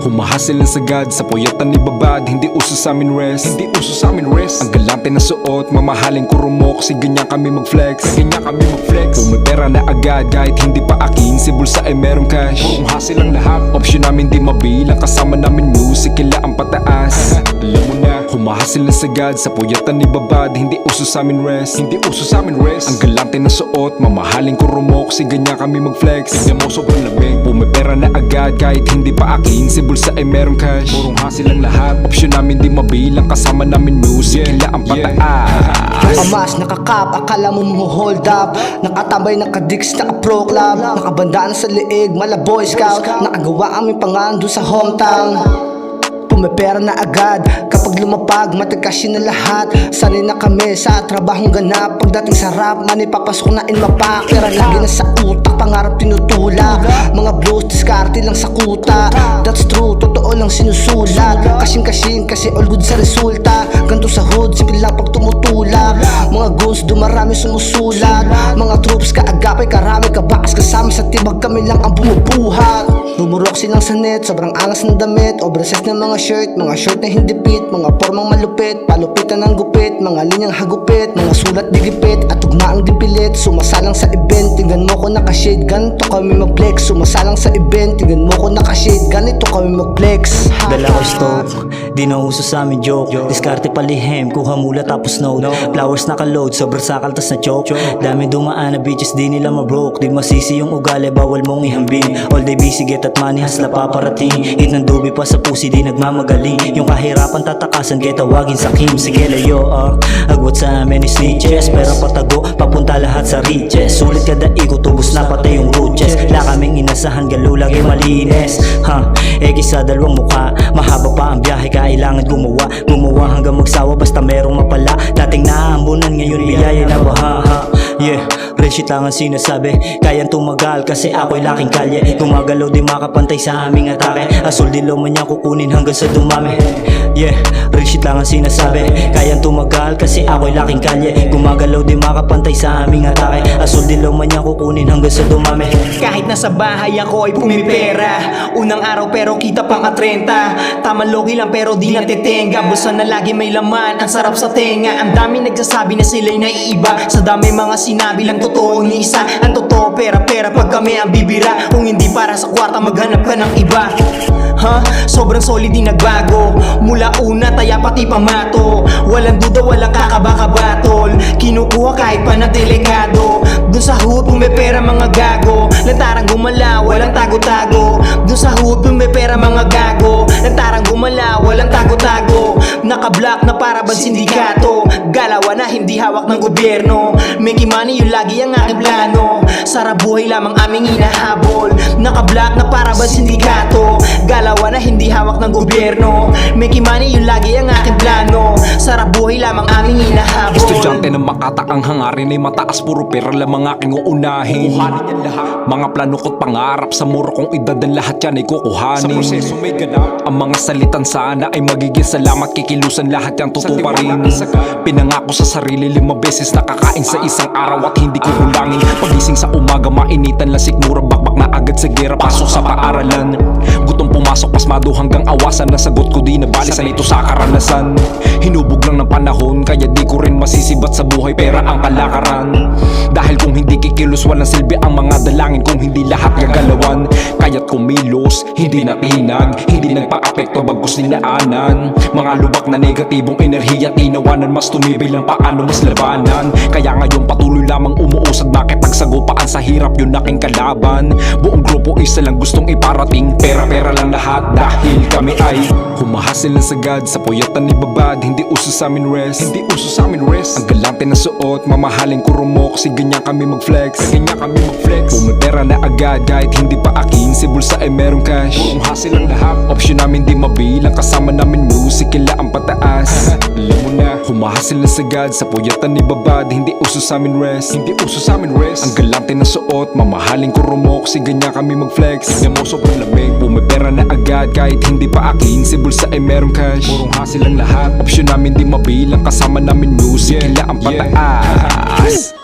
Humahasil ng sagad sa puyatan ni babad. Hindi uso sa amin rest, hindi uso sa amin rest. Ang galante na suot, mamahaling kurumok. Kasi ganyan kami mag-flex, ganyan kami mag-flex. Kung may pera na agad, kahit hindi pa akin, si bulsa ay merong cash. Purong hasil ang lahat, option namin di mabilang. Kasama namin music, kila ang pataas. Alam mo na, humahasil ng sagad sa puyatan ni babad. Hindi uso sa amin rest, hindi uso sa amin rest. Ang galante na suot, mamahaling kurumok. Kasi ganyan kami mag-flex, tignan mo sobrang lamig. Kung may pera na agad, kahit hindi pa akin, si bulsa ay merong cash. Purong hasil ang lahat, option namin di mabilang. Kasama namin music, kila ang pataas. Nakamas, nakakap, akala mo hold up. Nakatambay, nakadix, naka-pro club. Nakabandaan sa liig, mala boy scout. Nakagawa aming pangalan doon sa hometown. Pumipera na agad, kapag lumapag, matagkasya na lahat. Sanay na kami sa trabahong ganap. Pagdating sa rap, manipapasok na inmapak. Pera lagi na sa utak, pangarap tinutulak. Mga blues, diskarte lang sa kuta. That's true, totoo lang sinusulat. Kasing-kasing kasi all good sa resulta. Ganto sa hood, simple lang pag tumutulak. Mga goons, dumarami sumusulat. Mga troops, kaagapay, karami, kabakas. Kasama sa tibag, kami lang ang bumubuhat. Bumurok silang sa net, sobrang angas ng damit. Oversize ng mga shirt na hindi fit. Mga formang malupit, palupitan ng gupit. Mga linyang hagupit, mga sulat digipit. At tugmaang dipilit, sumasalang sa event. Tingnan mo ko nakashade, ganito kami mag-flex. Sumasalang sa event, tingnan mo ko nakashade, ganito kami mag-flex. Dala ko stoke, di na uso sa amin joke. Diskarte palihem, kuha mula tapos note. Flowers nakaload, sobrang sakal tas na choke. Dami dumaan na bitches, di nila ma-broke. Di masisi yung ugali, bawal mong ihambing. All day busy, get at money, hasla paparating. Hit ng dubi pa sa pusi, di nagmamagaling. Yung kahirapan tatakasan, kaya tawagin sa Kim. Sige layo, agwat sa amin is snitches. Pero patago, papunta lahat sa riches. Sulit kada ikot, tubos na pati yung roaches. La kaming inasahan, galo lagi malinis. Sa dalawang mukha, mahaba pa ang biyahe, kailangan gumawa hanggang magsawa, basta merong mapala. Dating naambunan, ngayon biyaya na baha. Yeah, real shit lang ang sinasabi. Kayang tumagal kasi ako'y laking kalye. Gumagalaw di makapantay sa aming atake. Asul dilaw man niya kukunin hanggang sa dumami. Yeah, real shit lang ang sinasabi. Kayang tumagal kasi ako'y laking kalye. Gumagalaw di makapantay sa aming atake. Asul dilaw man niya kukunin hanggang sa dumami. Kahit nasa bahay ako ay pumipera. Unang araw pero kita pang 30. Tamang logi lang pero di natitenga. Bulsa na lagi may laman, ang sarap sa tenga. Ang dami nagsasabi na sila'y naiiba. Sa dami mga sinabi lang totoo ni isa. Ang totoo pera pag kami ang bibira. Kung hindi para sa kwarta maghanap ka ng iba. Sobrang solid di nagbago. Mula una taya pati pamato. Walang duda, walang kakabakabatol. Kinukuha kahit pa na delikado. Dun sa hood, pumipera mga gago. Lantarang gumala, walang tago-tago. Dun sa hood, pumipera mga gago. Lantarang gumala, walang tago-tago. Naka-block na para bang sindikato. Galawan na hindi hawak ng gobyerno. Making money yung lagi ang aking plano. Sarap buhay lamang aming hinahabol. Naka-block na para bang sindikato. Galawan na hindi hawak ng gobyerno. Making money yung lagi ang aking plano. Sarap buhay lamang aming hinahabol. Estudyante na makataang hangarin ay mataas, puro pera lamang aking uunahin. Mga plano ko't pangarap sa muro kong edad, ang lahat yan ay kukuhanin. Sa proseso may ganap, ang mga salitan sana ay magiging salamat. Kikilusan lahat yan tutuparin. Pinangako sa sarili 5 beses nakakain sa isang araw at hindi ko kulangin. Pagising sa umaga mainitan lang sikmura, bakbak na agad sa gera, pasok sa paaralan. Gutom pumasok pasmado hanggang awasan. Nasagot ko di na balisan ito sa karanasan. Hinubog lang ng panahon kaya di ko rin masisibat sa buhay, pera ang kalakaran. Dahil kung hindi kikilos walang silbi ang mga dalangin. Kung hindi lahat gagalawan, kaya't kumilos, hindi natinag, hindi nagpa-apekto bagkus nilaanan. Mga lubak na negatibong enerhiya tinawanan, mas tumibil lang paano mas labanan. Kaya ngayon patuloy lamang umuusad, makipagsagupaan sa hirap yun aking kalaban. Buong grupo isa lang gustong iparating, pera lang lahat dahil kami ay humahasil ng sagad sa puyatan ni babad. Hindi uso sa amin rest, hindi uso sa amin rest. Ang galante na suot, mamahaling kurumok. Kasi ganyan kami mag-flex, ganyan kami mag-flex. Pumipera na agad kahit hindi pa akin, sa bulsa ay merong cash. Purong hassle ang lahat, option namin di mabilang. Kasama namin music, kila ang pataas. Alam mo na, humahasil na sagad sa puyatan ni babad. Hindi uso sa amin rest, hindi uso sa amin rest. Ang galante na suot, mamahaling kurumok. Sige niya kami mag-flex, tignan mo sobrang lamig. Pumipera na agad kahit hindi pa akin. Si bulsa ay merong cash, purong hassle ang lahat. Option namin di mabilang, kasama namin music, kila ang pataas.